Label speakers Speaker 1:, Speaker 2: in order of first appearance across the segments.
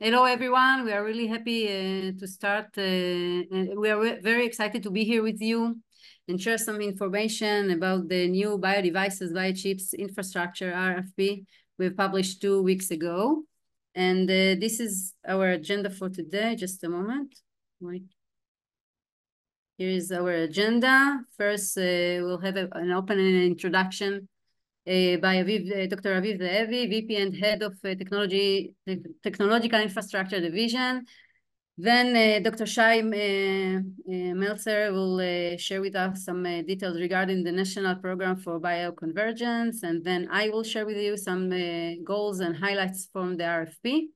Speaker 1: Hello, everyone. We are really happy to start. We are very excited to be here with you and share some information about the new biodevices, biochips infrastructure RFP we published 2 weeks ago. And this is our agenda for today. Just a moment. Wait. Here is our agenda. First, we'll have an opening introduction by Dr. Aviv Ze'evi, VP and Head of Technological Infrastructure Division. Then Dr. Shai Meltzer will share with us some details regarding the National Program for Bio Convergence, and then I will share with you some goals and highlights from the RFP.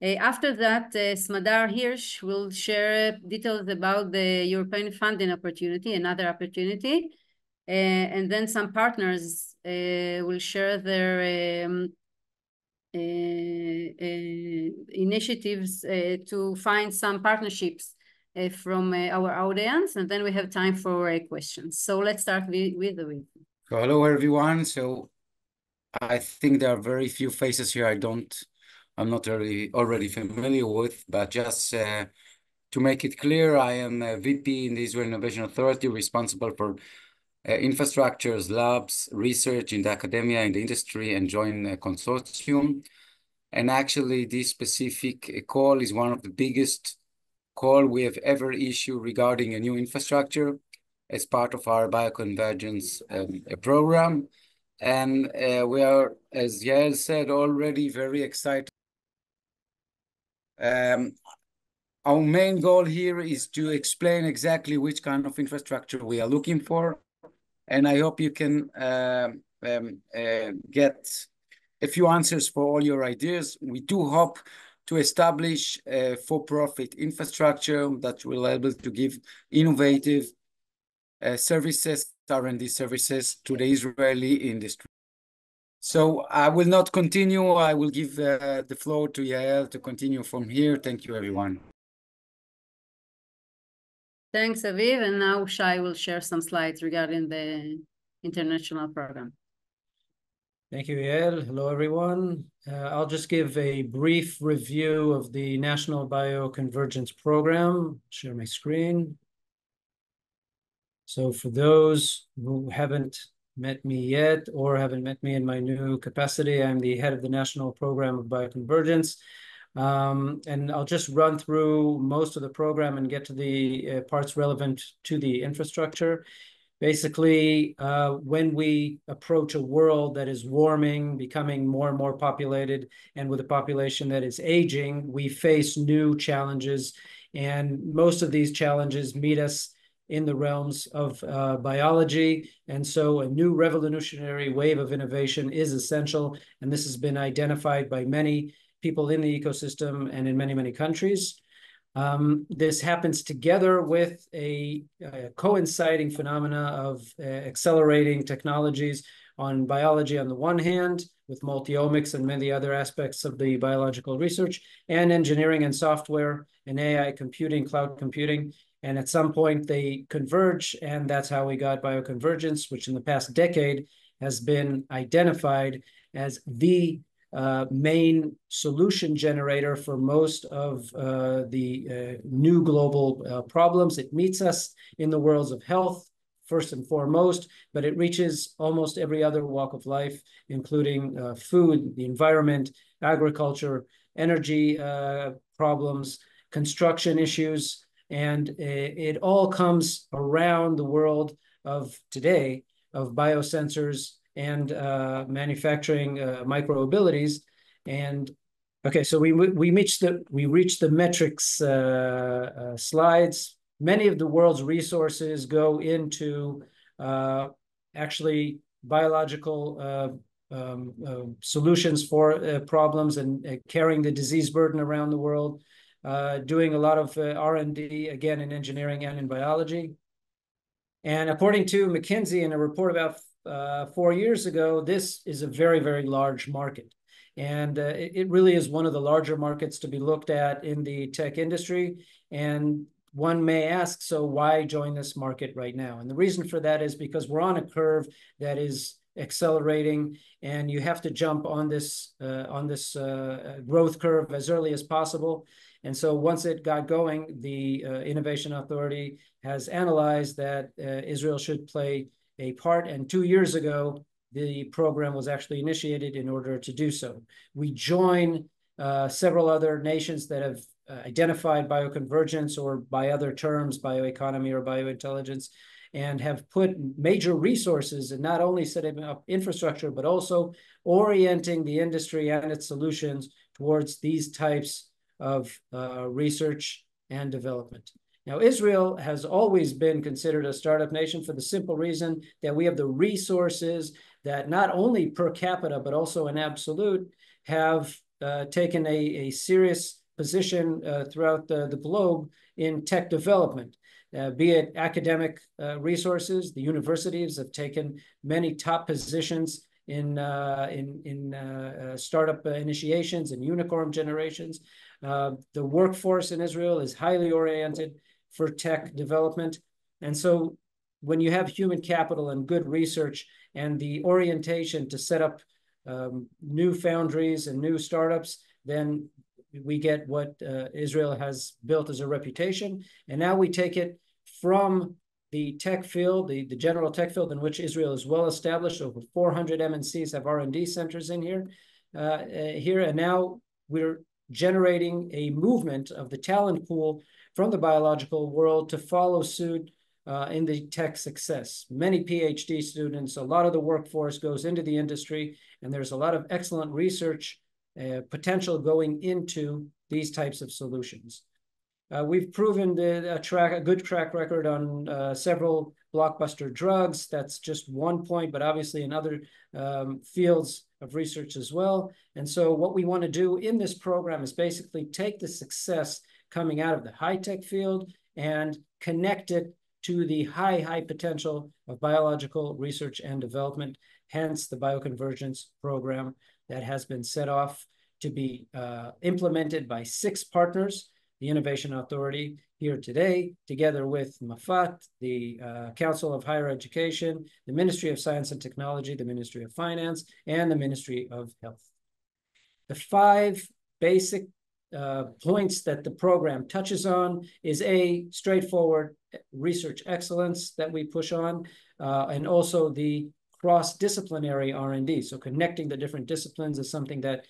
Speaker 1: After that, Smadar Hirsch will share details about the European funding opportunity, another opportunity. And then some partners will share their initiatives to find some partnerships from our audience, and then we have time for questions. So let's start with the week.
Speaker 2: So hello everyone. So I think there are very few faces here I'm not already familiar with, but just to make it clear, I am a VP in the Israel Innovation Authority, responsible for infrastructures, labs, research in the academia, in the industry, and joint consortium. And actually, this specific call is one of the biggest call we have ever issued regarding a new infrastructure as part of our bioconvergence program. And we are, as Yael said, already very excited. Our main goal here is to explain exactly which kind of infrastructure we are looking for. And I hope you can get a few answers for all your ideas. We do hope to establish a for-profit infrastructure that will be able to give innovative services, R&D services to the Israeli industry. So I will not continue. I will give the floor to Yael to continue from here. Thank you, everyone.
Speaker 1: Thanks, Aviv. And now Shai will share some slides regarding the international program.
Speaker 3: Thank you, Yael. Hello, everyone. I'll just give a brief review of the National Bioconvergence Program. Share my screen. So for those who haven't met me yet or haven't met me in my new capacity, I'm the head of the National Program of Bioconvergence. And I'll just run through most of the program and get to the parts relevant to the infrastructure. Basically, when we approach a world that is warming, becoming more and more populated, and with a population that is aging, we face new challenges. And most of these challenges meet us in the realms of biology. And so a new revolutionary wave of innovation is essential. And this has been identified by many people in the ecosystem and in many, many countries. This happens together with a coinciding phenomena of accelerating technologies on biology on the one hand, with multi-omics and many other aspects of the biological research, and engineering and software and AI computing, cloud computing. And at some point they converge, and that's how we got bioconvergence, which in the past decade has been identified as the main solution generator for most of the new global problems. It meets us in the worlds of health, first and foremost, but it reaches almost every other walk of life, including food, the environment, agriculture, energy problems, construction issues, and it all comes around the world of today of biosensors and manufacturing micro-abilities. And okay, so we reached the metrics slides. Many of the world's resources go into actually biological solutions for problems and carrying the disease burden around the world, doing a lot of R&D, again, in engineering and in biology. And according to McKinsey, in a report about 4 years ago, this is a very, very large market. And it really is one of the larger markets to be looked at in the tech industry. And one may ask, so why join this market right now? And the reason for that is because we're on a curve that is accelerating, and you have to jump on this growth curve as early as possible. And so once it got going, the Innovation Authority has analyzed that Israel should play a part. And 2 years ago, the program was actually initiated in order to do so. We join several other nations that have identified bioconvergence, or by other terms, bioeconomy or biointelligence, and have put major resources in not only setting up infrastructure, but also orienting the industry and its solutions towards these types of research and development. Now, Israel has always been considered a startup nation for the simple reason that we have the resources that not only per capita, but also in absolute, have taken a serious position throughout the globe in tech development. Be it academic resources, the universities have taken many top positions in startup initiations and unicorn generations. The workforce in Israel is highly oriented for tech development. And so when you have human capital and good research and the orientation to set up new foundries and new startups, then we get what Israel has built as a reputation. And now we take it from the tech field, the general tech field in which Israel is well established. Over 400 MNCs have R&D centers in here. And now we're generating a movement of the talent pool from the biological world to follow suit in the tech success. Many PhD students, a lot of the workforce goes into the industry, and there's a lot of excellent research potential going into these types of solutions. We've proven a good track record on several blockbuster drugs. That's just one point, but obviously in other fields of research as well. And so what we want to do in this program is basically take the success coming out of the high-tech field and connect it to the high potential of biological research and development, hence the Bioconvergence program that has been set off to be implemented by 6 partners, the Innovation Authority here today, together with MAFAT, the Council of Higher Education, the Ministry of Science and Technology, the Ministry of Finance, and the Ministry of Health. The 5 basic points that the program touches on is straightforward research excellence that we push on, and also the cross-disciplinary R&D. So connecting the different disciplines is something that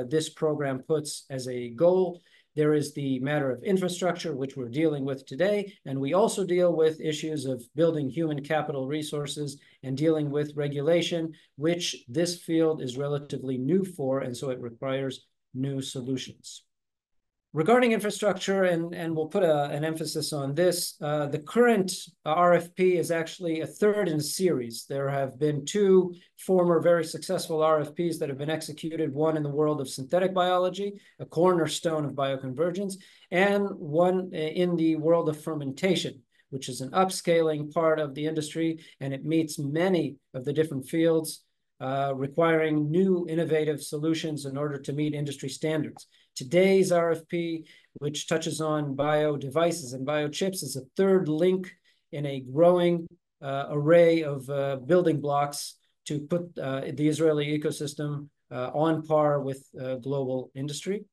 Speaker 3: this program puts as a goal. There is the matter of infrastructure, which we're dealing with today, and we also deal with issues of building human capital resources and dealing with regulation, which this field is relatively new for, and so it requires new solutions. Regarding infrastructure, and we'll put an emphasis on this, the current RFP is actually a 3rd in a series. There have been 2 former very successful RFPs that have been executed, one in the world of synthetic biology, a cornerstone of bioconvergence, and one in the world of fermentation, which is an upscaling part of the industry, and it meets many of the different fields, requiring new innovative solutions in order to meet industry standards. Today's RFP, which touches on bio devices and biochips, is a 3rd link in a growing array of building blocks to put the Israeli ecosystem on par with global industry.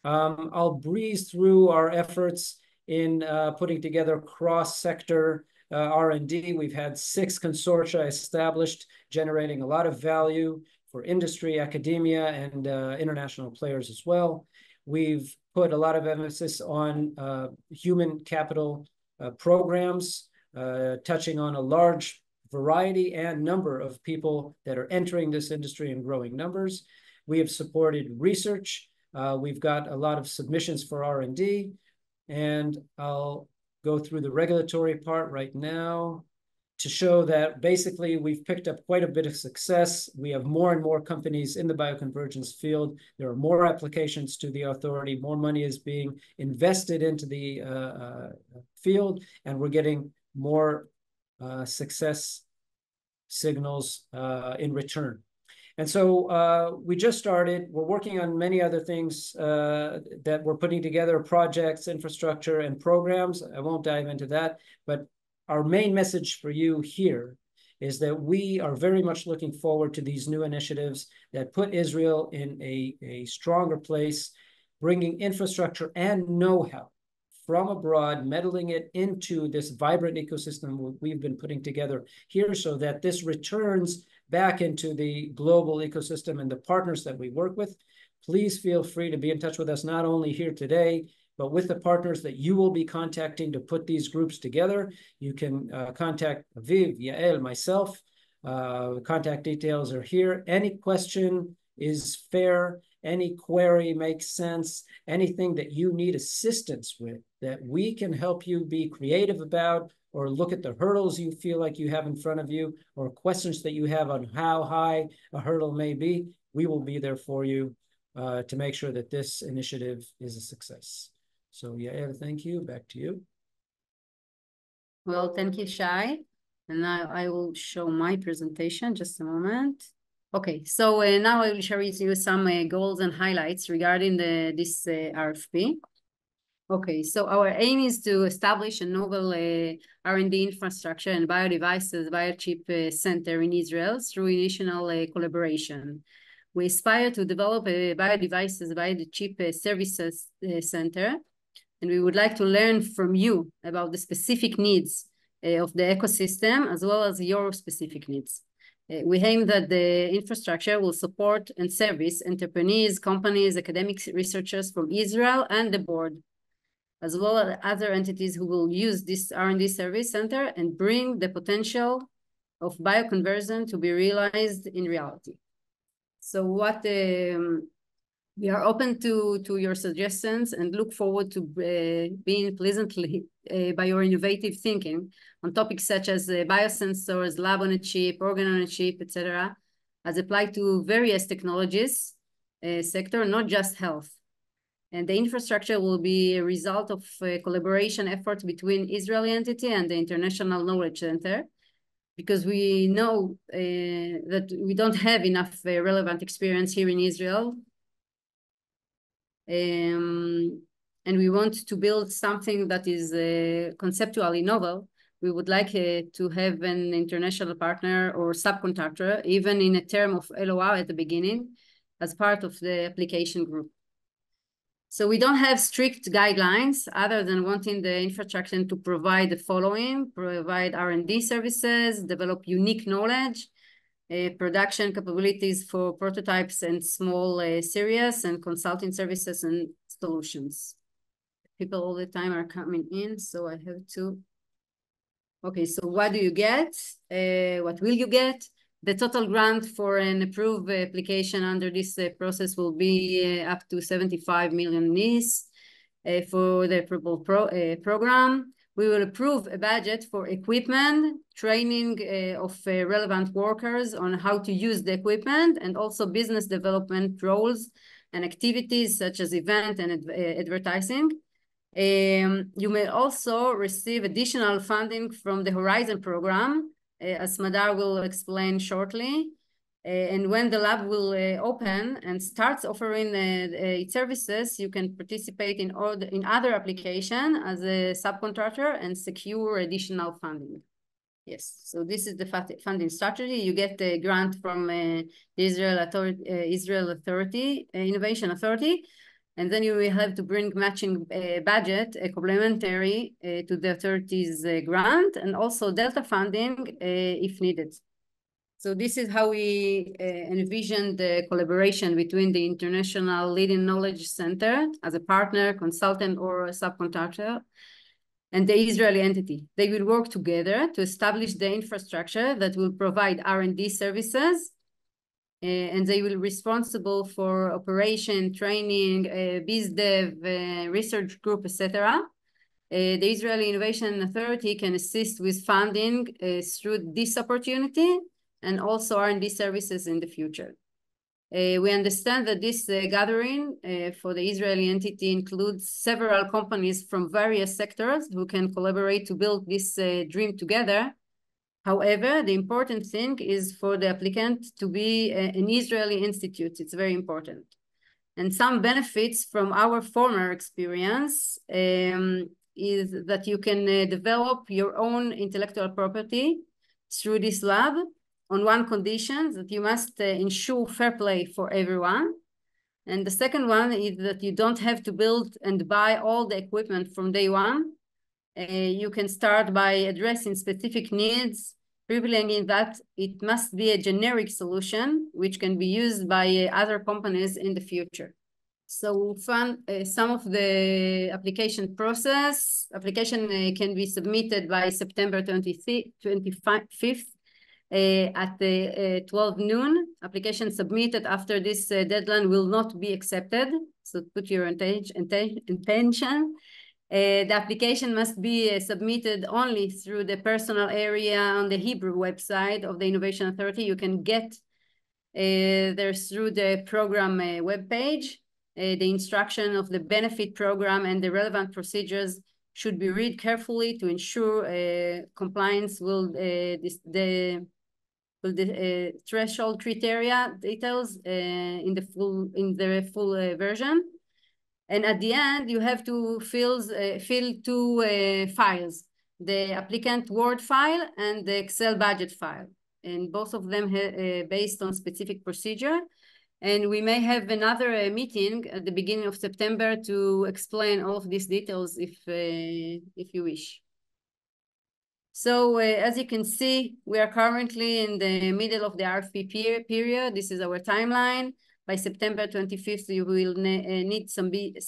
Speaker 3: I'll breeze through our efforts in putting together cross-sector R&D. We've had 6 consortia established, generating a lot of value for industry, academia, and international players as well. We've put a lot of emphasis on human capital programs, touching on a large variety and number of people that are entering this industry in growing numbers. We have supported research. We've got a lot of submissions for R&D, and I'll go through the regulatory part right now to show that basically we've picked up quite a bit of success. We have more and more companies in the bioconvergence field. There are more applications to the authority, more money is being invested into the field, and we're getting more success signals in return. And so we just started. We're working on many other things that we're putting together, projects, infrastructure, and programs. I won't dive into that, but our main message for you here is that we are very much looking forward to these new initiatives that put Israel in a stronger place, bringing infrastructure and know-how from abroad, meddling it into this vibrant ecosystem we've been putting together here, so that this returns back into the global ecosystem and the partners that we work with. Please feel free to be in touch with us, not only here today, but with the partners that you will be contacting to put these groups together. You can contact Aviv, Yael, myself. Contact details are here. Any question is fair. Any query makes sense. Anything that you need assistance with that we can help you be creative about, or look at the hurdles you feel like you have in front of you, or questions that you have on how high a hurdle may be, we will be there for you to make sure that this initiative is a success. So Yael, thank you. Back to you.
Speaker 1: Well, thank you, Shai. And now I will show my presentation. Just a moment. Okay, so now I will share with you some goals and highlights regarding this RFP. Okay, so our aim is to establish a novel R&D infrastructure and biodevices biochip center in Israel through international collaboration. We aspire to develop a biodevices biochip services center, and we would like to learn from you about the specific needs of the ecosystem, as well as your specific needs. We aim that the infrastructure will support and service entrepreneurs, companies, academics, researchers from Israel and abroad, as well as other entities who will use this R&D service center and bring the potential of bioconversion to be realized in reality. So what we are open to your suggestions and look forward to being pleasantly by your innovative thinking on topics such as biosensors, lab on a chip, organ on a chip, etc., as applied to various technologies sector, not just health. And the infrastructure will be a result of collaboration efforts between Israeli entity and the International Knowledge Center, because we know that we don't have enough relevant experience here in Israel. And we want to build something that is conceptually novel. We would like to have an international partner or subcontractor, even in a term of LOR at the beginning, as part of the application group. So we don't have strict guidelines other than wanting the infrastructure to provide the following: provide R&D services, develop unique knowledge, production capabilities for prototypes and small series, and consulting services and solutions. People all the time are coming in, so I have to. Okay, so what do you get? What will you get? The total grant for an approved application under this process will be up to 75 million NIS for the approval program. We will approve a budget for equipment, training of relevant workers on how to use the equipment, and also business development roles and activities such as event and advertising. You may also receive additional funding from the Horizon program, as Madar will explain shortly. And when the lab will open and starts offering its services, you can participate in other application as a subcontractor and secure additional funding. Yes, so this is the funding strategy. You get the grant from the Israel Authority, Innovation Authority, and then you will have to bring matching budget, complementary to the authority's grant, and also Delta funding if needed. So this is how we envision the collaboration between the International Leading Knowledge Center as a partner, consultant, or a subcontractor, and the Israeli entity. They will work together to establish the infrastructure that will provide R&D services, and they will be responsible for operation, training, biz dev, research group, etc. The Israeli Innovation Authority can assist with funding through this opportunity, and also R&D services in the future. We understand that this gathering for the Israeli entity includes several companies from various sectors who can collaborate to build this dream together. However, the important thing is for the applicant to be an Israeli institute. It's very important. And some benefits from our former experience is that you can develop your own intellectual property through this lab on one condition, that you must ensure fair play for everyone. And the second one is that you don't have to build and buy all the equipment from day one. You can start by addressing specific needs, privileging that it must be a generic solution, which can be used by other companies in the future. So some of the application process. Application can be submitted by September 25th at 12 noon. Application submitted after this deadline will not be accepted. So put your intention. The application must be submitted only through the personal area on the Hebrew website of the Innovation Authority. You can get there through the program webpage. The instruction of the benefit program and the relevant procedures should be read carefully to ensure compliance with the threshold criteria details in the full version. And at the end, you have to fill two files, the applicant Word file and the Excel budget file. And both of them based on specific procedure. And we may have another meeting at the beginning of September to explain all of these details if you wish. So as you can see, we are currently in the middle of the RFP period. This is our timeline. By September 25th, you will need submit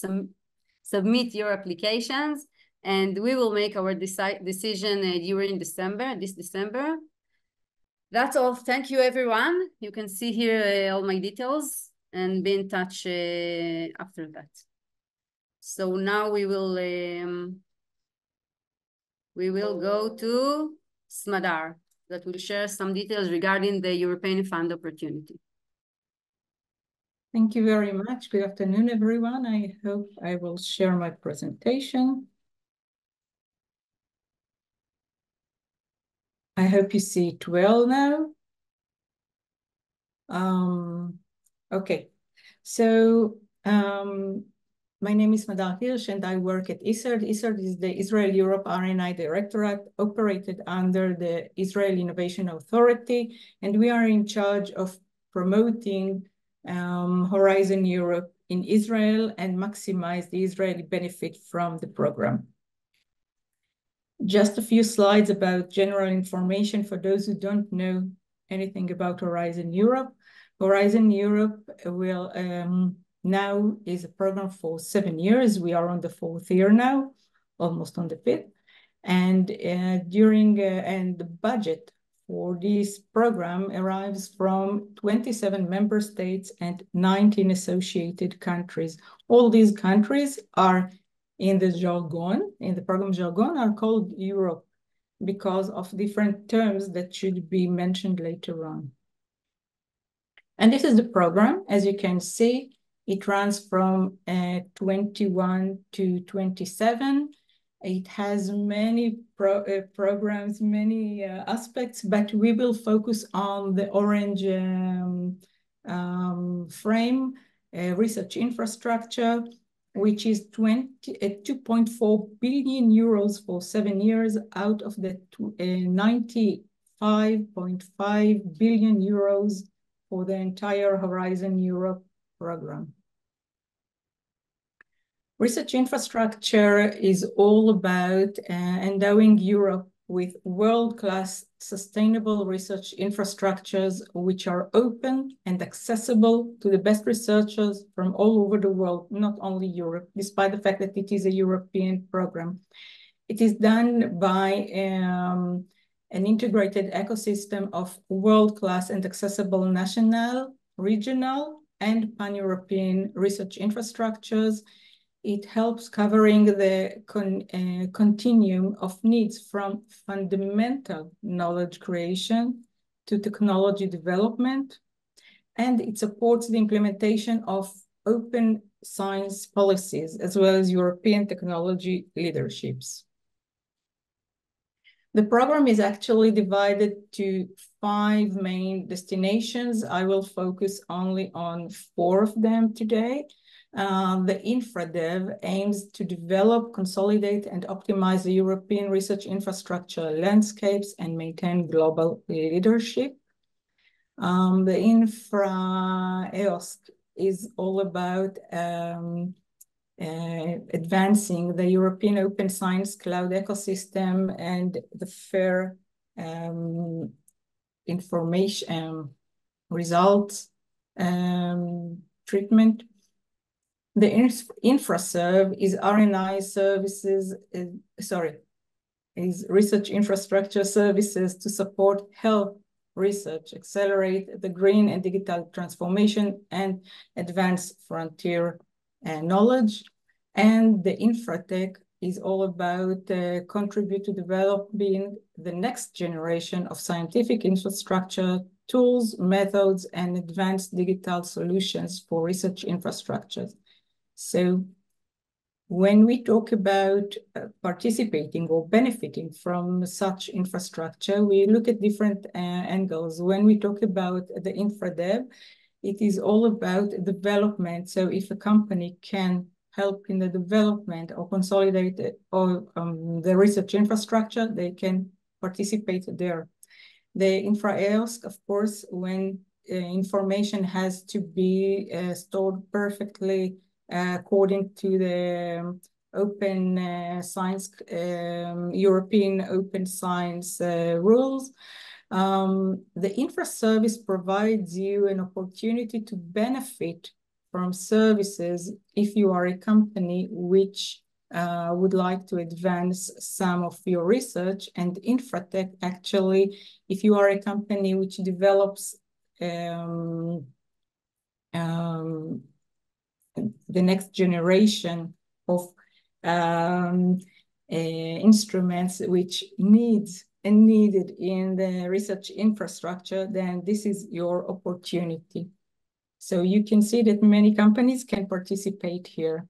Speaker 1: your applications, and we will make our decision during this December. That's all. Thank you, everyone. You can see here all my details and be in touch after that. So now we will go to Smadar that will share some details regarding the European Fund opportunity.
Speaker 4: Thank you very much. Good afternoon, everyone. I hope I will share my presentation. I hope you see it well now. Okay, so my name is Madar Hirsch and I work at ISERD. ISERD is the Israel-Europe R&I Directorate operated under the Israel Innovation Authority, and we are in charge of promoting Horizon Europe in Israel and maximize the Israeli benefit from the program. Just a few slides about general information for those who don't know anything about Horizon Europe. Horizon Europe will now is a program for 7 years. We are on the 4th year now, almost on the 5th. And and the budget for this program arrives from 27 member states and 19 associated countries. All these countries are in the jargon, in the program jargon, are called Europe because of different terms that should be mentioned later on. And this is the program. As you can see, it runs from 21 to 27. It has many programs, many aspects, but we will focus on the orange frame, research infrastructure, which is 2.4 billion euros for 7 years out of the 95.5 billion euros for the entire Horizon Europe program. Research infrastructure is all about endowing Europe with world-class sustainable research infrastructures which are open and accessible to the best researchers from all over the world, not only Europe, despite the fact that it is a European program. It is done by an integrated ecosystem of world-class and accessible national, regional, and pan-European research infrastructures. It helps covering the continuum of needs from fundamental knowledge creation to technology development, and it supports the implementation of open science policies as well as European technology leaderships. The program is actually divided to 5 main destinations. I will focus only on 4 of them today. The InfraDev aims to develop, consolidate, and optimize the European research infrastructure landscapes and maintain global leadership. The InfraEOSC is all about advancing the European open science cloud ecosystem and the fair information results treatment. The InfraServe is RNI services, is research infrastructure services to support health research, accelerate the green and digital transformation, and advance frontier knowledge. And the InfraTech is all about contribute to developing the next generation of scientific infrastructure, tools, methods, and advanced digital solutions for research infrastructures. So when we talk about participating or benefiting from such infrastructure, we look at different angles. When we talk about the InfraDev, it is all about development. So if a company can help in the development or consolidate or the research infrastructure, they can participate there. The InfraEOSC, of course, when information has to be stored perfectly according to the open science, European open science rules. The infra service provides you an opportunity to benefit from services if you are a company which would like to advance some of your research. And InfraTech, actually, if you are a company which develops the next generation of instruments which needs and needed in the research infrastructure, then this is your opportunity. So you can see that many companies can participate here.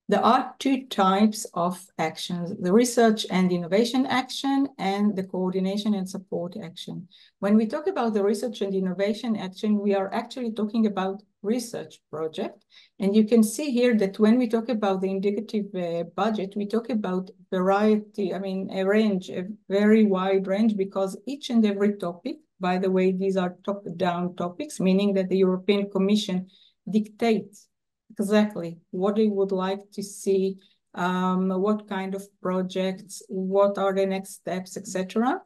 Speaker 4: There are two types of actions, the research and innovation action and the coordination and support action. When we talk about the research and innovation action, we are actually talking about research project. And you can see here that when we talk about the indicative budget, we talk about variety, I mean, a range, a very wide range, because each and every topic, by the way, these are top-down topics, meaning that the European Commission dictates exactly what they would like to see, what kind of projects, what are the next steps, etc.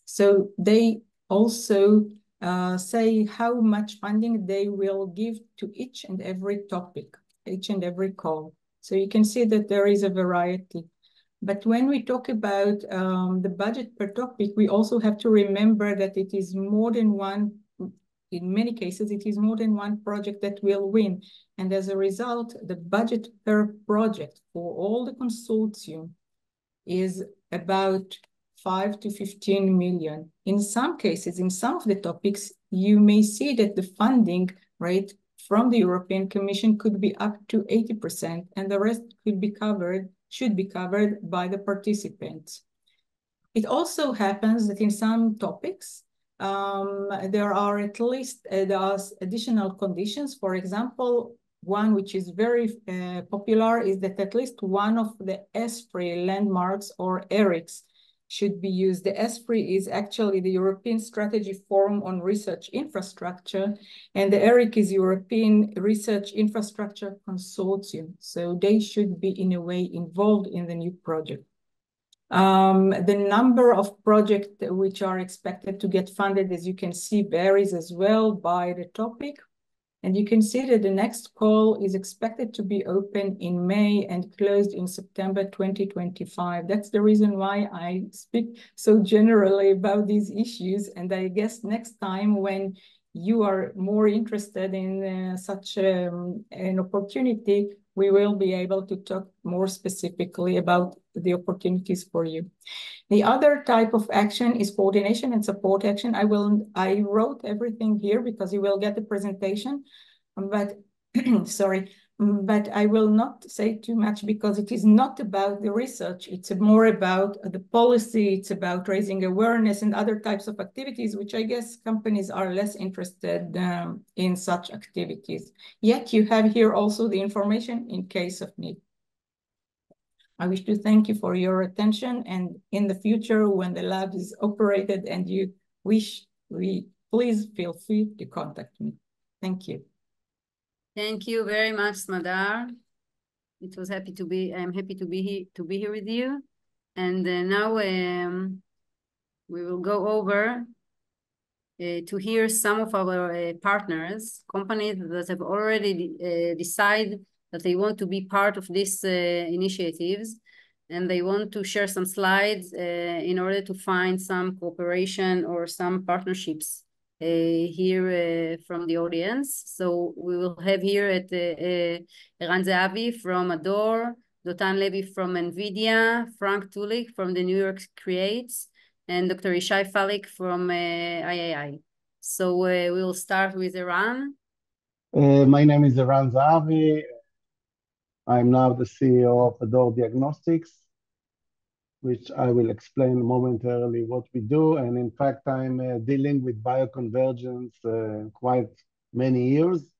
Speaker 4: So they also say how much funding they will give to each and every topic, each and every call. So you can see that there is a variety. But when we talk about the budget per topic, we also have to remember that it is more than one. In many cases, it is more than one project that will win. And as a result, the budget per project for all the consortium is about 5 to 15 million. In some cases, in some of the topics, you may see that the funding rate from the European Commission could be up to 80%, and the rest should be covered by the participants. It also happens that in some topics, there are at least there are additional conditions. For example, one which is very popular is that at least one of the ESFRI landmarks or ERICs should be used. The ESFRI is actually the European Strategy Forum on Research Infrastructure, and the ERIC is European Research Infrastructure Consortium. So they should be in a way involved in the new project. The number of projects which are expected to get funded, as you can see, varies as well by the topic. And you can see that the next call is expected to be open in May and closed in September 2025. That's the reason why I speak so generally about these issues. And I guess next time when you are more interested in such an opportunity, we will be able to talk more specifically about the opportunities for you. The other type of action is coordination and support action. I wrote everything here because you will get the presentation, but sorry, but I will not say too much because it is not about the research. It's more about the policy. It's about raising awareness and other types of activities, which I guess companies are less interested in such activities. Yet you have here also the information in case of need. I wish to thank you for your attention, and in the future, when the lab is operated and you wish, please feel free to contact me. Thank you.
Speaker 1: Thank you very much, Smadar. It was I'm happy to be here with you. And now we will go over to hear some of our partners, companies that have already decided that they want to be part of these initiatives, and they want to share some slides in order to find some cooperation or some partnerships here from the audience. So we will have here at Eran Zehavi from Adore, Dotan Levy from NVIDIA, Frank Tulik from the New York Creates, and Dr. Ishai Falik from IAI. So we will start with Eran.
Speaker 5: My name is Eran Zehavi. I'm now the CEO of Adore Diagnostics, which I will explain momentarily what we do. And in fact, I'm dealing with Bio Convergence quite many years.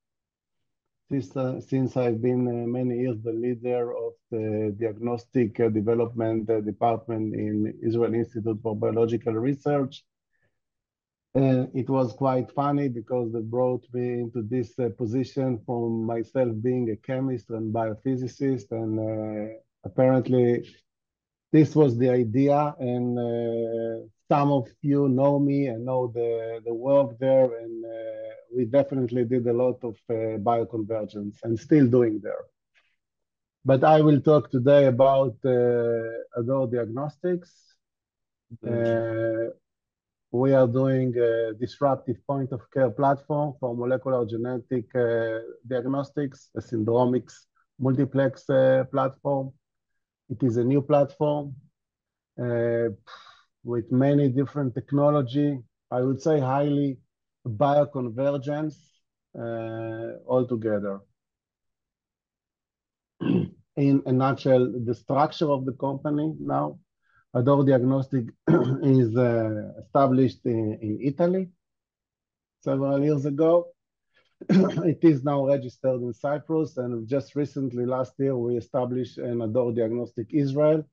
Speaker 5: Since I've been many years the leader of the diagnostic development department in Israel Institute for Biological Research. It was quite funny because they brought me into this position from myself being a chemist and biophysicist, and apparently this was the idea, and some of you know me and know the work there, and we definitely did a lot of bioconvergence and still doing there. But I will talk today about Adore Diagnostics. We are doing a disruptive point-of-care platform for molecular genetic diagnostics, a syndromics multiplex platform. It is a new platform with many different technology. I would say highly bioconvergence altogether. In a nutshell, the structure of the company now, Adore Diagnostic is established in Italy several years ago. It is now registered in Cyprus, and just recently, last year, we established an Adore Diagnostic Israel.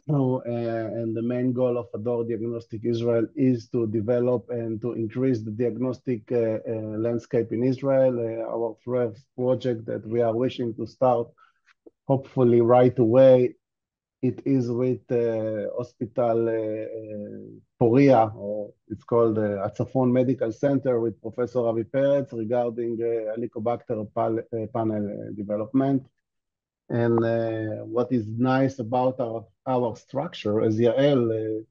Speaker 5: And the main goal of Adore Diagnostic Israel is to develop and to increase the diagnostic landscape in Israel. Our first project that we are wishing to start, hopefully right away, it is with Hospital Poria, or it's called Atzafon Medical Center, with Professor Avi Peretz regarding Helicobacter panel development. And what is nice about our structure, as Yael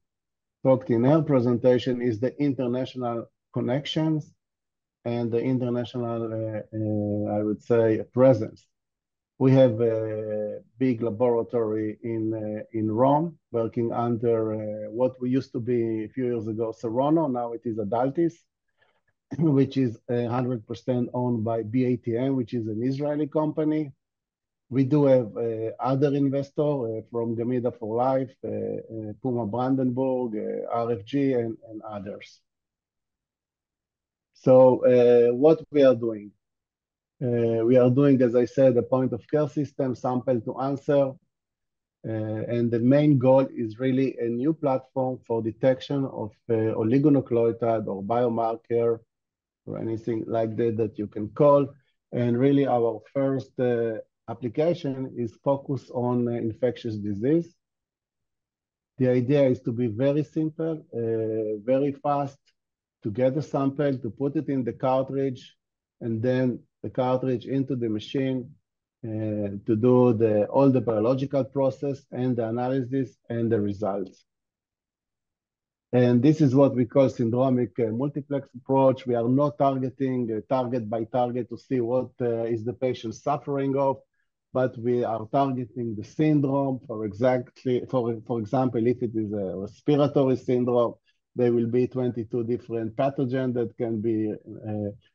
Speaker 5: talked in her presentation, is the international connections and the international, I would say, presence. We have a big laboratory in Rome, working under what we used to be a few years ago, Serono. Now it is Adaltis, which is 100% owned by BATM, which is an Israeli company. We do have other investors from Gamida for Life, Puma Brandenburg, RFG, and others. So what we are doing? We are doing, as I said, a point-of-care system, sample to answer. And the main goal is really a new platform for detection of oligonucleotide or biomarker or anything like that you can call. And really our first application is focused on infectious disease. The idea is to be very simple, very fast, to get a sample, to put it in the cartridge, and then the cartridge into the machine to do all the biological process and the analysis and the results. And this is what we call syndromic multiplex approach. We are not targeting target by target to see what is the patient suffering of, but we are targeting the syndrome. For example, if it is a respiratory syndrome, there will be 22 different pathogens that can be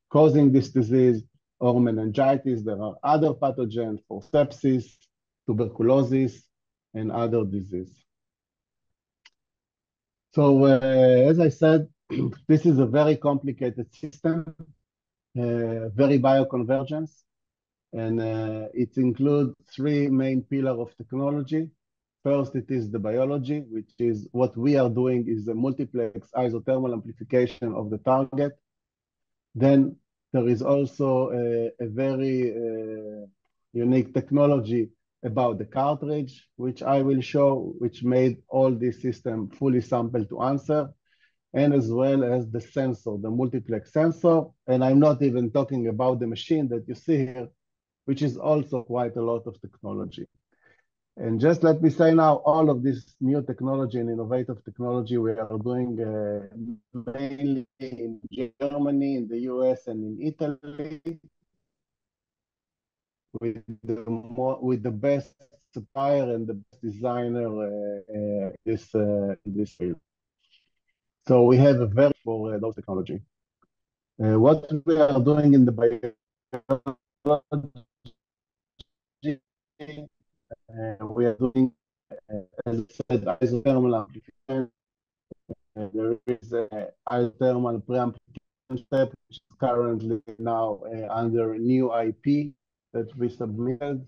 Speaker 5: causing this disease. or meningitis. There are other pathogens for sepsis, tuberculosis, and other disease. So as I said, this is a very complicated system, very bioconvergence, and it includes three main pillars of technology. First, it is the biology, which is what we are doing is a multiplex isothermal amplification of the target. Then there is also a very unique technology about the cartridge, which I will show, which made all this system fully sample to answer, and as well as the sensor, the multiplex sensor. And I'm not even talking about the machine that you see here, which is also quite a lot of technology. And just let me say now, all of this new technology and innovative technology we are doing mainly in Germany, in the US, and in Italy, with the best supplier and the best designer this field. So we have a very for those technology. What we are doing in the biology, we are doing, as I said, isothermal amplification. There is an isothermal preamplification step, which is currently now under new IP that we submitted.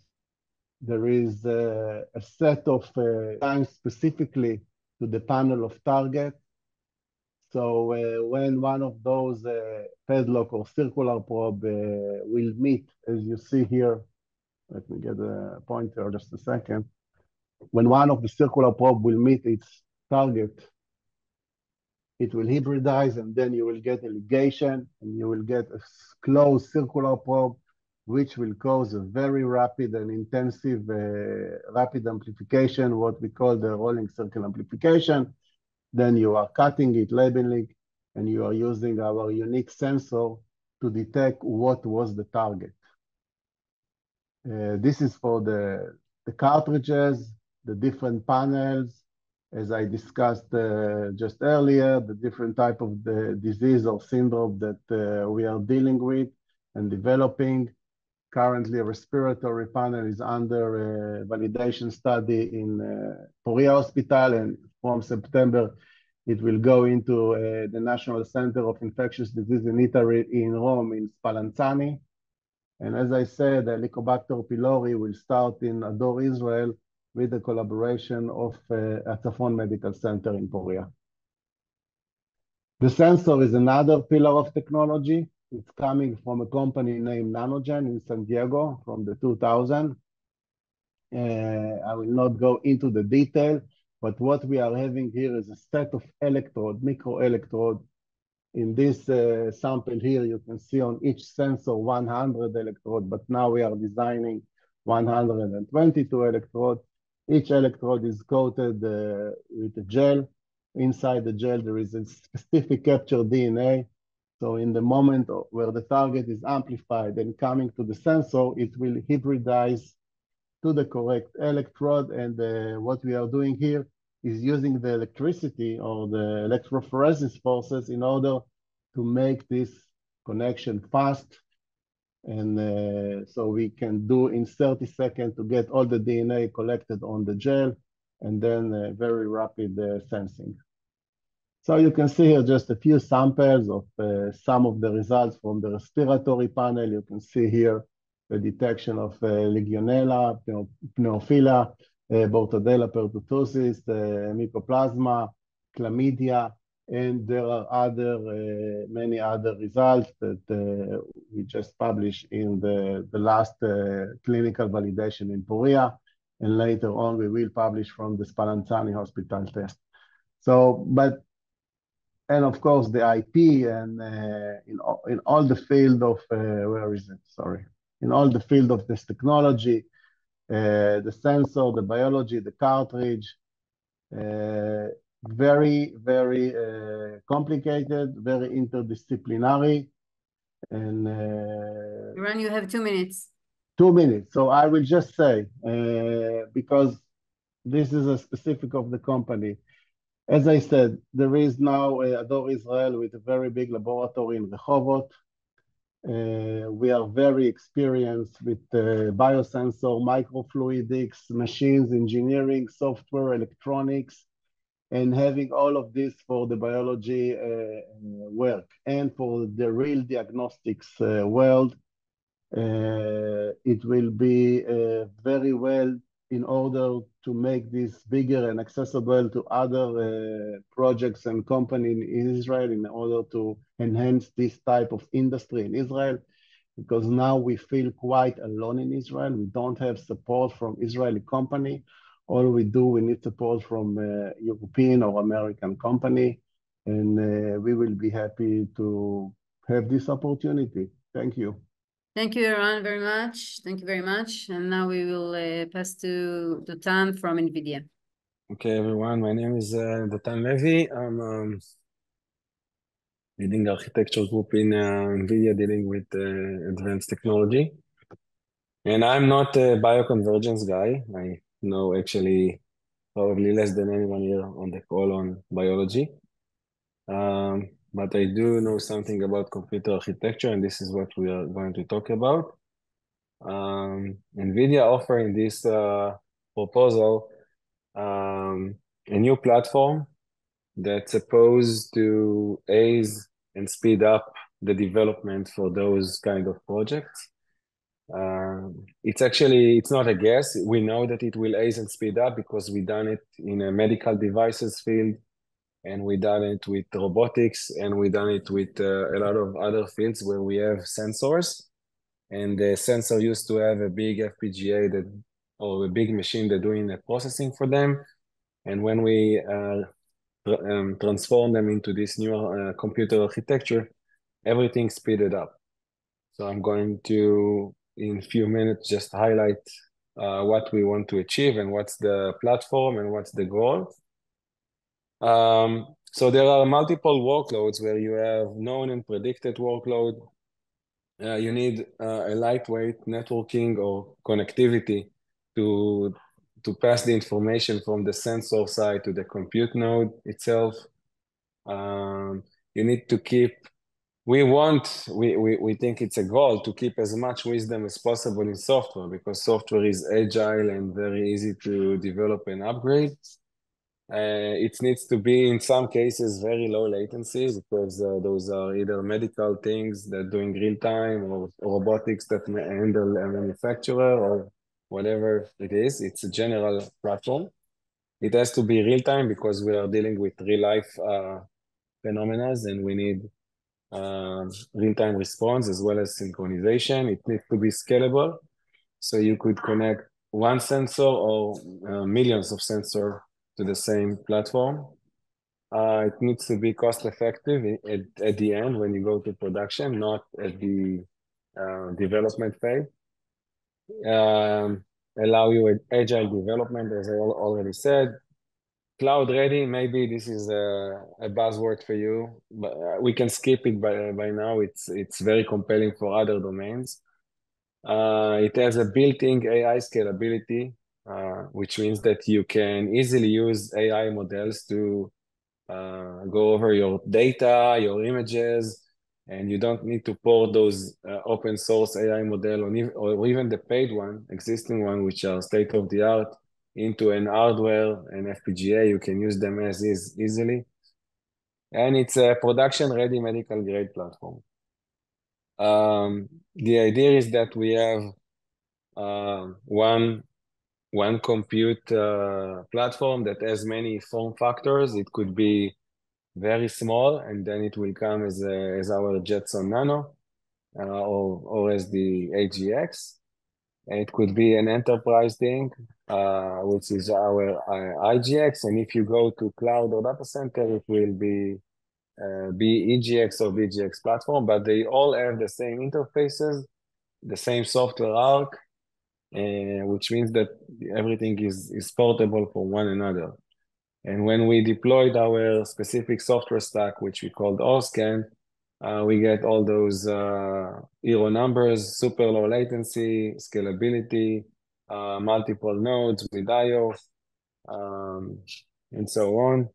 Speaker 5: There is a set of designs specifically to the panel of target. So when one of those padlock or circular probe will meet, as you see here, let me get a pointer just a second. When one of the circular probe will meet its target, it will hybridize, and then you will get a ligation, and you will get a closed circular probe, which will cause a very rapid and intensive rapid amplification, what we call the rolling circle amplification. Then you are cutting it, labeling, and you are using our unique sensor to detect what was the target. This is for the cartridges, the different panels, as I discussed just earlier, the different type of the disease or syndrome that we are dealing with and developing. Currently, a respiratory panel is under validation study in Poriya Hospital, and from September, it will go into the National Center of Infectious Disease in Italy in Rome, in Spallanzani. And as I said, Helicobacter pylori will start in Ador, Israel, with the collaboration of Atzafon Medical Center in Poriya. The sensor is another pillar of technology. It's coming from a company named Nanogen in San Diego from the 2000. I will not go into the detail, but what we are having here is a set of electrode, microelectrode. In this sample here, you can see on each sensor 100 electrode, but now we are designing 122 electrode. Each electrode is coated with a gel. Inside the gel, there is a specific captured DNA. So in the moment where the target is amplified and coming to the sensor, it will hybridize to the correct electrode. And what we are doing here is using the electricity or the electrophoresis forces in order to make this connection fast. And so we can do in 30 seconds to get all the DNA collected on the gel, and then very rapid sensing. So you can see here just a few samples of some of the results from the respiratory panel. You can see here the detection of Legionella, Pneumophilia, Bordetella pertussis, Mycoplasma, Chlamydia, and there are many other results that we just published in the last clinical validation in Poriya, and later on we will publish from the Spallanzani Hospital test. So, and of course the IP and in all the field of, where is it? Sorry. In all the field of this technology, the sensor, the biology, the cartridge, very, very complicated, very interdisciplinary. And
Speaker 1: Iran, you have 2 minutes.
Speaker 5: 2 minutes. So I will just say, because this is a specific of the company. As I said, there is now Ador Israel with a very big laboratory in Rehovot. We are very experienced with biosensor, microfluidics, machines, engineering, software, electronics, and having all of this for the biology work and for the real diagnostics world. It will be very well in order to make this bigger and accessible to other projects and companies in Israel in order to enhance this type of industry in Israel, because now we feel quite alone in Israel. We don't have support from Israeli company. All we do, we need support from European or American company, and we will be happy to have this opportunity. Thank you.
Speaker 1: Thank you, Eran, very much. Thank you very much. And now we will pass to Dotan from NVIDIA.
Speaker 6: Okay, everyone. My name is Dotan Levy. I'm leading the architecture group in NVIDIA, dealing with advanced technology. And I'm not a Bio Convergence guy. I know actually probably less than anyone here on the call on biology. But I do know something about computer architecture, and this is what we are going to talk about. NVIDIA offering this proposal a new platform that's supposed to ease and speed up the development for those kind of projects. It's not a guess. We know that it will ease and speed up because we've done it in a medical devices field, and we done it with robotics, and we done it with a lot of other fields where we have sensors. And the sensor used to have a big FPGA or a big machine that doing the processing for them. And when we transform them into this new computer architecture, everything speeded up. So I'm going to, in a few minutes, just highlight what we want to achieve and what's the platform and what's the goal. So there are multiple workloads where you have known and predicted workload. You need a lightweight networking or connectivity to pass the information from the sensor side to the compute node itself. You need to keep, we think it's a goal to keep as much wisdom as possible in software, because software is agile and very easy to develop and upgrade. It needs to be, in some cases, very low latency, because those are either medical things that doing real time, or robotics that handle a manufacturer, or whatever it is. It's a general platform. It has to be real time because we are dealing with real life phenomena, and we need real time response as well as synchronization. It needs to be scalable, so you could connect one sensor or millions of sensors to the same platform. It needs to be cost effective at the end when you go to production, not at the development phase. Allow you agile development, as I already said. Cloud ready, maybe this is a buzzword for you, but we can skip it by now. It's very compelling for other domains. It has a built-in AI scalability, which means that you can easily use AI models to go over your data, your images, and you don't need to port those open source AI model or even the paid one, existing one, which are state-of-the-art, into an hardware and FPGA. You can use them as is easily. And it's a production-ready medical-grade platform. The idea is that we have one compute platform that has many form factors. It could be very small, and then it will come as our Jetson Nano or as the AGX. And it could be an enterprise thing, which is our IGX. And if you go to cloud or data center, it will be EGX or BGX platform, but they all have the same interfaces, the same software arc, which means that everything is portable for one another. And when we deployed our specific software stack, which we called OSCAN, we get all those hero numbers, super low latency, scalability, multiple nodes with I/O, and so on.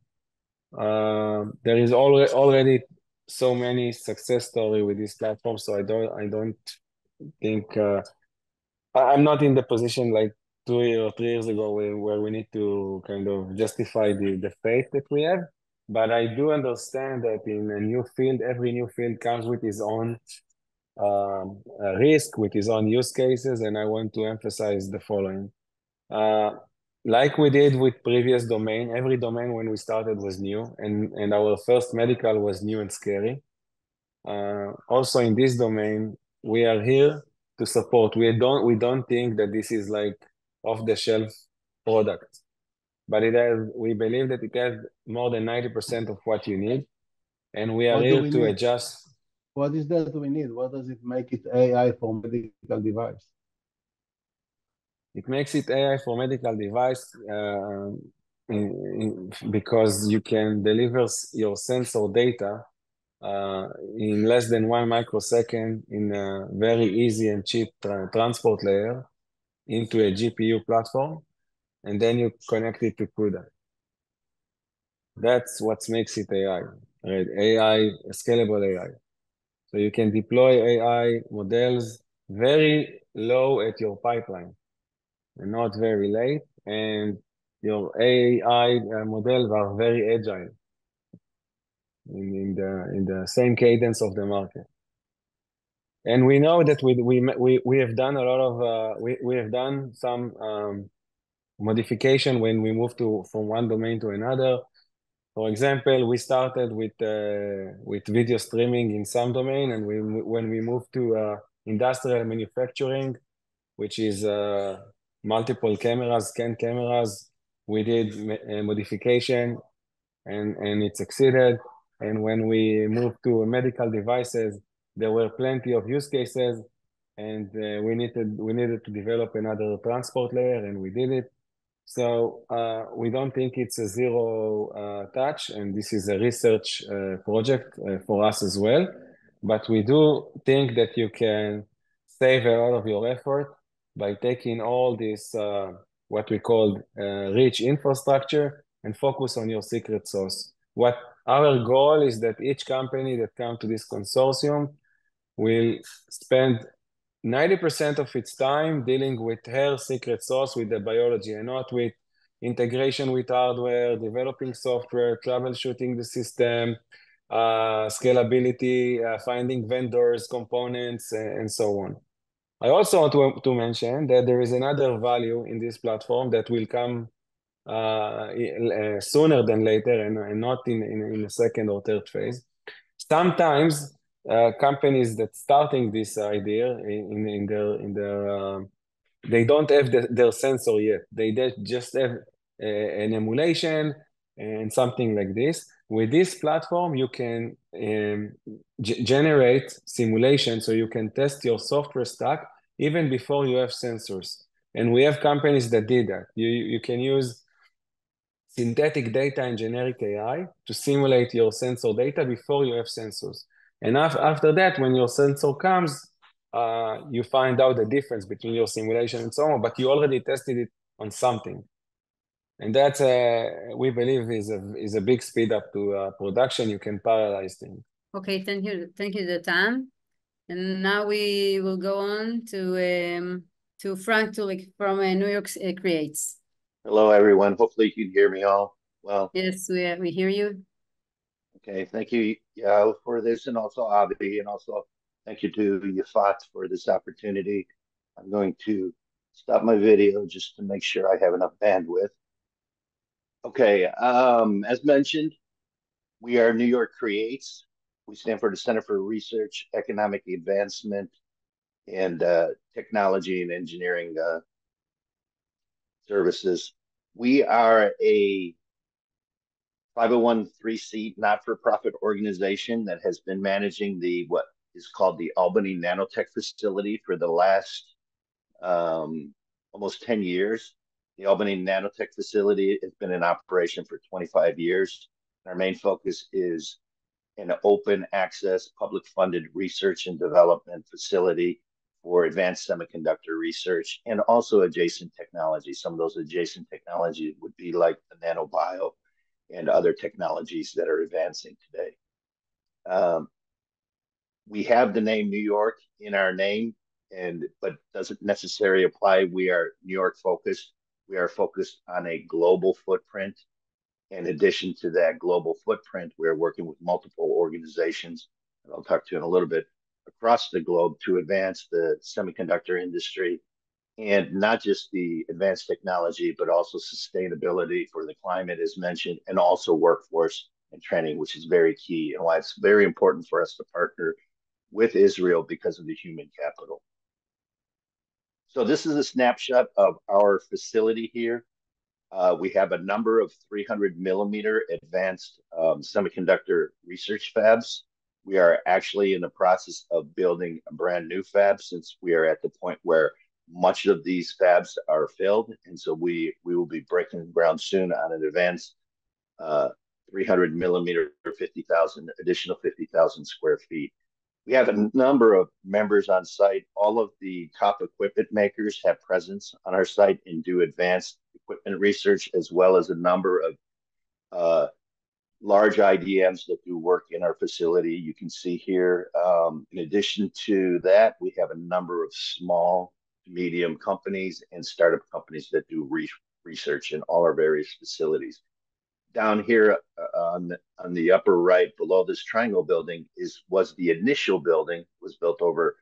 Speaker 6: There is already so many success story with this platform, so I don't think I'm not in the position like 2 or 3 years ago where we need to kind of justify the faith that we have. But I do understand that in a new field, every new field comes with its own risk, with its own use cases, and I want to emphasize the following. Like we did with previous domain, every domain when we started was new, and our first medical was new and scary. Also in this domain, we are here to support. We don't think that this is like off-the-shelf product, but we believe that it has more than 90% of what you need, and we are here to adjust.
Speaker 5: What is that we need? What does it make it AI for medical device?
Speaker 6: It makes it AI for medical device because you can deliver your sensor data in less than 1 microsecond in a very easy and cheap transport layer into a GPU platform, and then you connect it to CUDA. That's what makes it AI, right? AI, scalable AI. So you can deploy AI models very low at your pipeline and not very late, and your AI models are very agile in the same cadence of the market. And we know that we have done a lot of we have done some modification when we moved from one domain to another. For example, we started with video streaming in some domain, and when we moved to industrial manufacturing, which is multiple cameras, scan cameras, we did a modification, and it succeeded. And when we moved to medical devices, there were plenty of use cases, and we needed to develop another transport layer, and we did it. So we don't think it's a zero touch, and this is a research project for us as well. But we do think that you can save a lot of your effort by taking all this, what we call rich infrastructure, and focus on your secret sauce. What our goal is that each company that comes to this consortium will spend 90% of its time dealing with her secret sauce, with the biology, and not with integration with hardware, developing software, troubleshooting the system, scalability, finding vendors, components, and so on. I also want to mention that there is another value in this platform that will come sooner than later, and not in the second or third phase. Sometimes companies that starting this idea they don't have their sensor yet. They just have an emulation and something like this. With this platform, you can generate simulation, so you can test your software stack even before you have sensors. And we have companies that did that. You can use synthetic data and generic AI to simulate your sensor data before you have sensors. And after that, when your sensor comes, you find out the difference between your simulation and so on, but you already tested it on something. And that, we believe, is a big speed up to production. You can parallelize things.
Speaker 1: Okay, thank you, Datan. And now we will go on to Frank Tulik from New York Creates.
Speaker 7: Hello, everyone. Hopefully you can hear me all well.
Speaker 1: Yes, we hear you.
Speaker 7: Okay, thank you for this, and also Avi, and also thank you to Yafat for this opportunity. I'm going to stop my video just to make sure I have enough bandwidth. Okay, as mentioned, we are New York Creates. We stand for the Center for Research, Economic Advancement, and Technology and Engineering Services. We are a 501(c) not-for-profit organization that has been managing what is called the Albany Nanotech Facility for the last almost 10 years. The Albany Nanotech Facility has been in operation for 25 years. Our main focus is an open access, public funded research and development facility for advanced semiconductor research and also adjacent technologies. Some of those adjacent technologies would be like the nanobio and other technologies that are advancing today. We have the name New York in our name, but doesn't necessarily apply. We are New York focused. We are focused on a global footprint. In addition to that global footprint, we're working with multiple organizations, and I'll talk to you in a little bit, across the globe to advance the semiconductor industry, and not just the advanced technology, but also sustainability for the climate, as mentioned, and also workforce and training, which is very key, and why it's very important for us to partner with Israel because of the human capital. So this is a snapshot of our facility here. We have a number of 300 millimeter advanced semiconductor research fabs. We are actually in the process of building a brand new fab, since we are at the point where much of these fabs are filled. And so we will be breaking ground soon on an advanced 300 millimeter, 50,000, additional 50,000 square feet. We have a number of members on site. All of the top equipment makers have presence on our site and do advanced equipment research, as well as a number of large IDMs that do work in our facility. You can see here, in addition to that, we have a number of small to medium companies and startup companies that do research in all our various facilities. Down here on the upper right below this triangle building was the initial building, was built over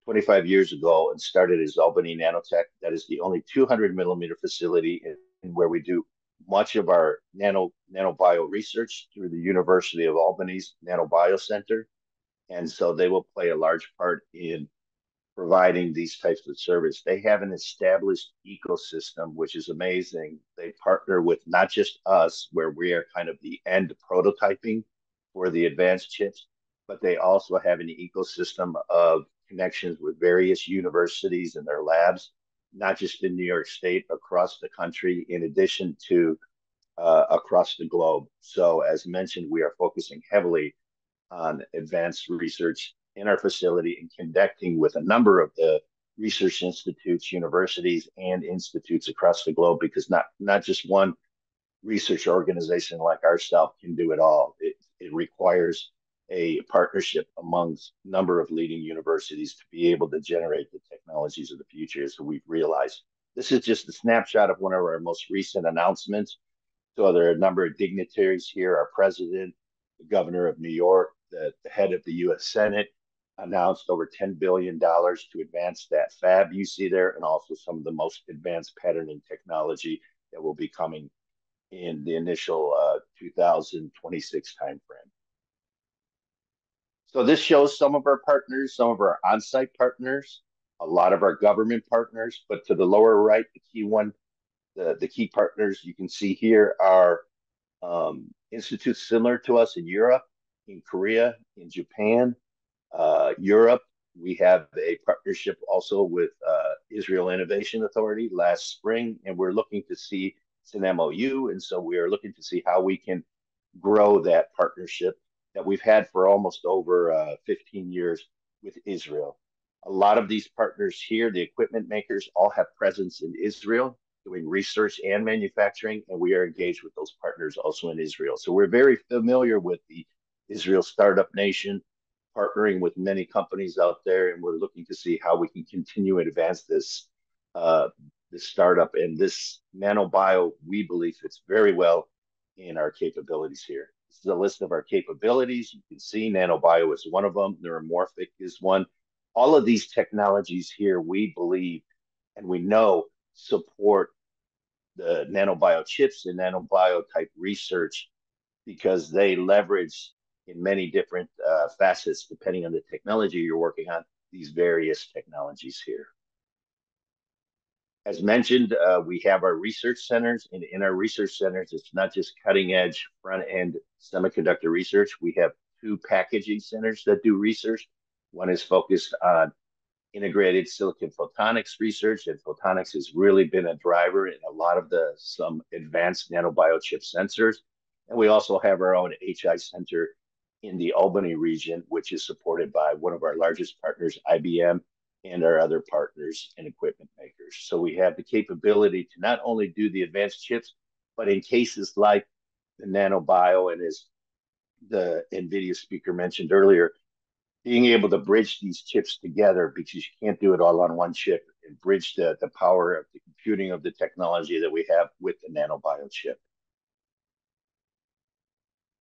Speaker 7: 25 years ago and started as Albany Nanotech. That is the only 200 millimeter facility in where we do much of our nanobio research through the University of Albany's Nanobio Center. And so they will play a large part in providing these types of service. They have an established ecosystem, which is amazing. They partner with not just us, where we are kind of the end prototyping for the advanced chips, but they also have an ecosystem of connections with various universities and their labs, not just in New York State, across the country, in addition to across the globe. So as mentioned, we are focusing heavily on advanced research in our facility and connecting with a number of the research institutes, universities, and institutes across the globe, because not just one research organization like ourselves can do it all. It requires a partnership amongst a number of leading universities to be able to generate the technologies of the future. So we've realized this is just a snapshot of one of our most recent announcements. So there are a number of dignitaries here, our president, the governor of New York, the head of the US Senate, announced over $10 billion to advance that fab you see there, and also some of the most advanced patterning technology that will be coming in the initial 2026 timeframe. So this shows some of our partners, some of our on-site partners, a lot of our government partners, but to the lower right, the key one, the key partners you can see here are institutes similar to us in Europe, in Korea, in Japan, Europe. We have a partnership also with Israel Innovation Authority last spring, and we're looking to see, it's an MOU, and so we are looking to see how we can grow that partnership that we've had for almost over 15 years with Israel. A lot of these partners here, the equipment makers, all have presence in Israel, doing research and manufacturing, and we are engaged with those partners also in Israel. So we're very familiar with the Israel startup nation, partnering with many companies out there, and we're looking to see how we can continue and advance this startup. And this nanobio, we believe, fits very well in our capabilities here. This is a list of our capabilities. You can see nanobio is one of them. Neuromorphic is one. All of these technologies here, we believe, and we know, support the nanobio chips and nanobio type research, because they leverage in many different facets, depending on the technology you're working on, these various technologies here. As mentioned, we have our research centers, and in our research centers, it's not just cutting edge front end semiconductor research. We have 2 packaging centers that do research. One is focused on integrated silicon photonics research, and photonics has really been a driver in a lot of some advanced nanobio chip sensors. And we also have our own HI center in the Albany region, which is supported by one of our largest partners, IBM, and our other partners and equipment makers. So we have the capability to not only do the advanced chips, but in cases like the nanobio, and as the NVIDIA speaker mentioned earlier, being able to bridge these chips together, because you can't do it all on one chip, and bridge the power of the computing of the technology that we have with the nanobio chip.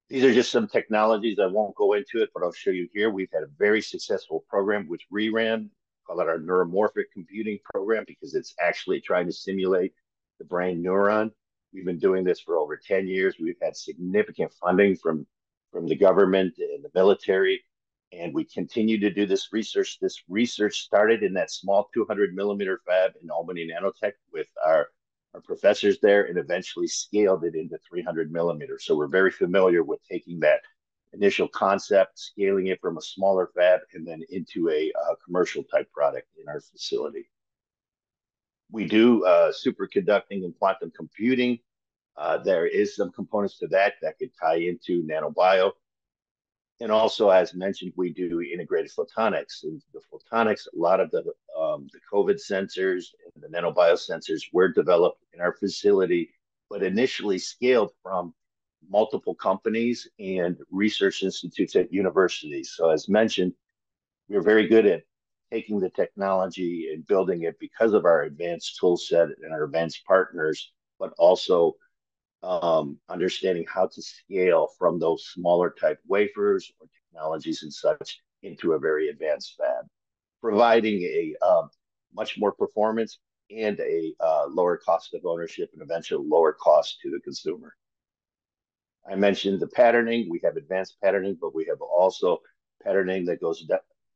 Speaker 7: These are just some technologies. I won't go into it, but I'll show you here. We've had a very successful program which we ran, call it our neuromorphic computing program, because it's actually trying to simulate the brain neuron. We've been doing this for over 10 years. We've had significant funding from the government and the military, and we continue to do this research. This research started in that small 200 millimeter fab in Albany Nanotech with our professors there, and eventually scaled it into 300 millimeters. So we're very familiar with taking that initial concept, scaling it from a smaller fab, and then into a commercial type product in our facility. We do superconducting and quantum computing. There is some components to that could tie into nanobio. And also, as mentioned, we do integrated photonics. And the photonics, a lot of the COVID sensors and the nanobio sensors were developed in our facility, but initially scaled from multiple companies and research institutes at universities. So as mentioned, we're very good at taking the technology and building it because of our advanced tool set and our advanced partners, but also understanding how to scale from those smaller type wafers or technologies and such into a very advanced fab, providing a much more performance and a lower cost of ownership and eventually lower cost to the consumer. I mentioned the patterning. We have advanced patterning, but we have also patterning that goes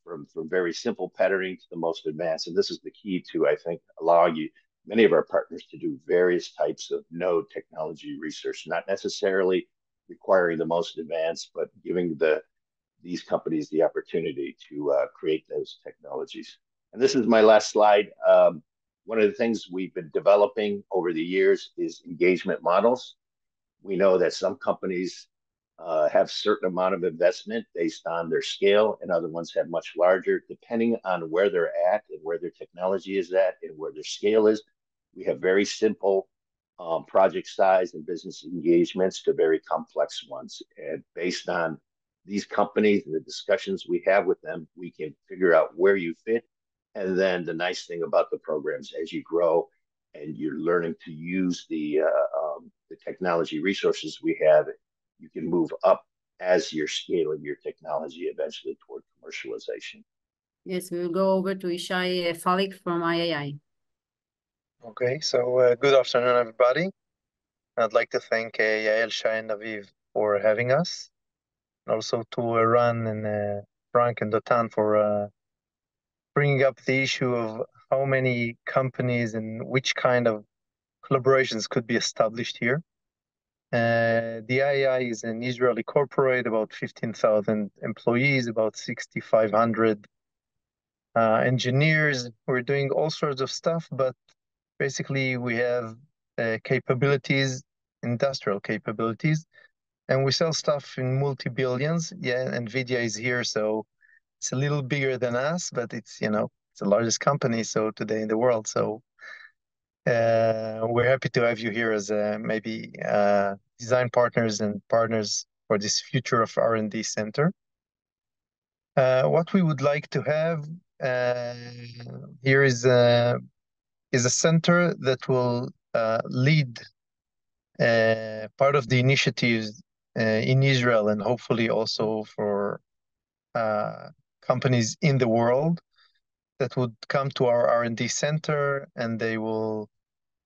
Speaker 7: from very simple patterning to the most advanced. And this is the key to, I think, allowing many of our partners to do various types of node technology research, not necessarily requiring the most advanced, but giving these companies the opportunity to create those technologies. And this is my last slide. One of the things we've been developing over the years is engagement models. We know that some companies have certain amount of investment based on their scale, and other ones have much larger. Depending on where they're at and where their technology is at and where their scale is, we have very simple project size and business engagements to very complex ones. And based on these companies and the discussions we have with them, we can figure out where you fit. And then the nice thing about the programs, as you grow and you're learning to use the technology resources we have, you can move up as you're scaling your technology eventually toward commercialization.
Speaker 1: Yes, we will go over to Ishai Falik from IAI.
Speaker 8: Okay, so good afternoon, everybody. I'd like to thank Yael, Shai, and Aviv for having us, and also to Ran and Frank and Dotan for bringing up the issue of how many companies and which kind of collaborations could be established here. The IAI is an Israeli corporate, about 15,000 employees, about 6,500 engineers. We're doing all sorts of stuff, but basically we have capabilities, industrial capabilities, and we sell stuff in multi-billions. Yeah, NVIDIA is here, so it's a little bigger than us, but it's, it's the largest company today in the world. So we're happy to have you here as maybe design partners and partners for this future of R&D center. What we would like to have here is a center that will lead part of the initiatives in Israel and hopefully also for companies in the world that would come to our R&D center, and they will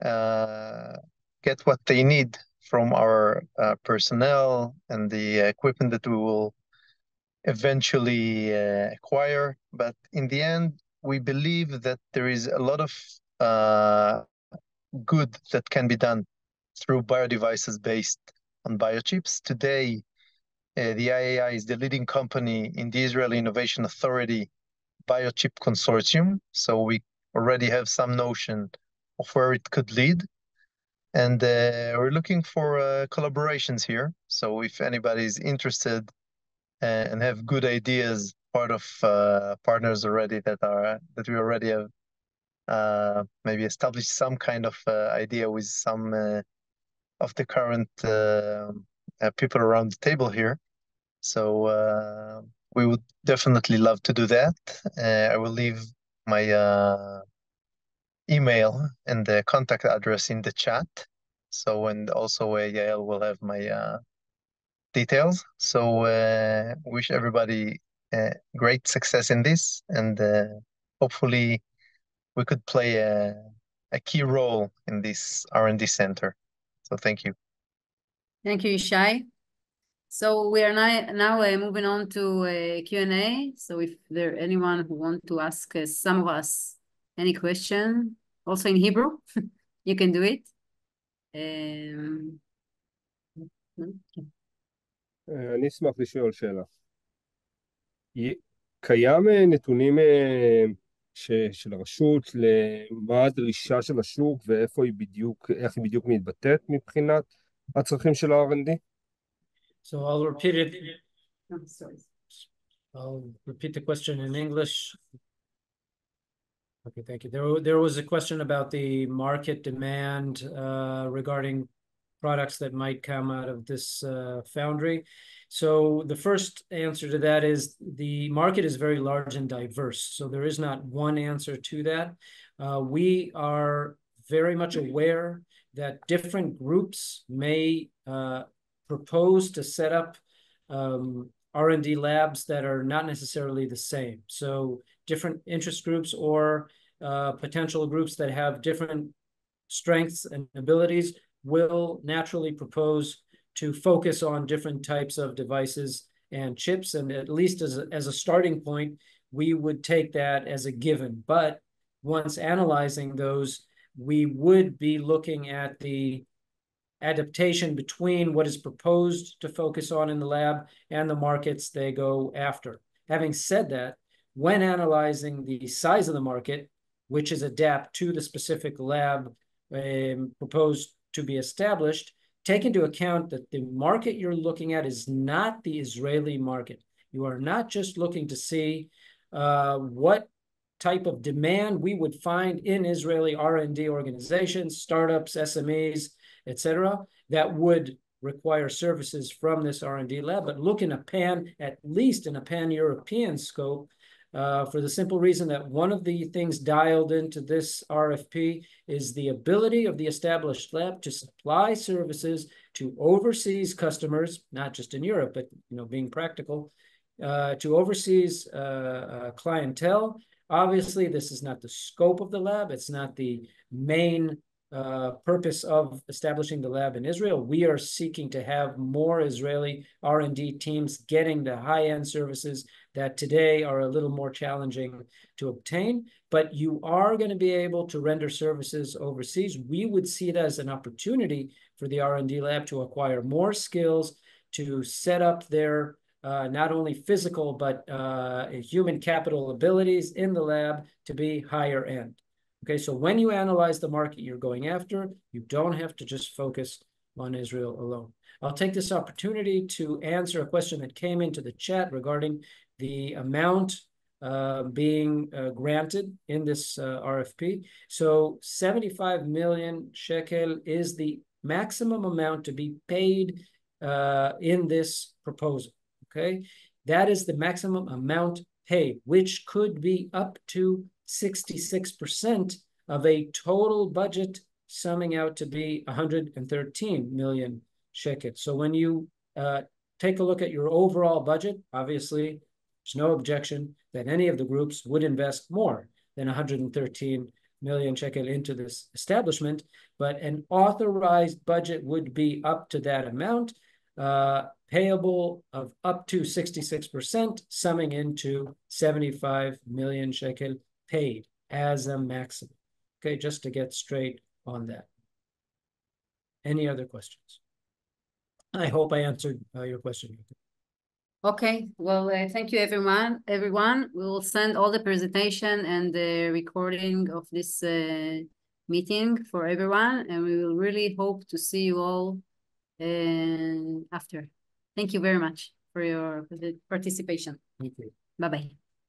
Speaker 8: get what they need from our personnel and the equipment that we will eventually acquire. But in the end, we believe that there is a lot of good that can be done through biodevices based on biochips. Today, the IAI is the leading company in the Israeli Innovation Authority Biochip Consortium. So we already have some notion of where it could lead. And we're looking for collaborations here. So if anybody is interested and have good ideas, part of partners already that we already have maybe established some kind of idea with some of the current people around the table here, So we would definitely love to do that. I will leave my email and the contact address in the chat. So, and also Yael will have my details. So wish everybody great success in this, and hopefully we could play a key role in this R&D center. So thank you.
Speaker 1: Thank you, Yishai. So we are now moving on to Q&A. So if there anyone who want to ask some of us any question, also in Hebrew, you can do it.
Speaker 9: אני אשמח לשאול שאלה. קיים נתונים של הרשות למה הדרישה של השוק ואיפה היא בדיוק, איך היא בדיוק מתבטאת מבחינת הצרכים של ה-R&D?
Speaker 3: So I'll repeat it. I'll repeat the question in English. Okay, thank you. There was a question about the market demand regarding products that might come out of this foundry. So the first answer to that is the market is very large and diverse. So there is not one answer to that. We are very much aware that different groups may propose to set up R&D labs that are not necessarily the same. So different interest groups or potential groups that have different strengths and abilities will naturally propose to focus on different types of devices and chips. And at least as a starting point, we would take that as a given. But once analyzing those, we would be looking at the adaptation between what is proposed to focus on in the lab and the markets they go after. Having said that, when analyzing the size of the market, which is adapt to the specific lab proposed to be established, take into account that the market you're looking at is not the Israeli market. You are not just looking to see what type of demand we would find in Israeli R&D organizations, startups, SMEs, etc., that would require services from this R&D lab, but look in at least in a pan-European scope, for the simple reason that one of the things dialed into this RFP is the ability of the established lab to supply services to overseas customers, not just in Europe, but being practical, to overseas clientele. Obviously, this is not the scope of the lab. It's not the main purpose of establishing the lab in Israel. We are seeking to have more Israeli R&D teams getting the high-end services that today are a little more challenging to obtain, but you are going to be able to render services overseas. We would see it as an opportunity for the R&D lab to acquire more skills, to set up their not only physical, but human capital abilities in the lab to be higher end. Okay, so when you analyze the market you're going after, you don't have to just focus on Israel alone. I'll take this opportunity to answer a question that came into the chat regarding the amount being granted in this RFP. So 75 million shekel is the maximum amount to be paid in this proposal, okay? That is the maximum amount paid, which could be up to 66% of a total budget summing out to be 113 million shekels. So when you take a look at your overall budget, obviously, there's no objection that any of the groups would invest more than 113 million shekel into this establishment, but an authorized budget would be up to that amount, payable of up to 66%, summing into 75 million shekel paid as a maximum. Okay, just to get straight on that. Any other questions? I hope I answered your question.
Speaker 1: Okay, well, thank you, everyone. We will send all the presentation and the recording of this meeting for everyone, and we will really hope to see you all after. Thank you very much for your participation.
Speaker 3: Thank you.
Speaker 1: Bye-bye.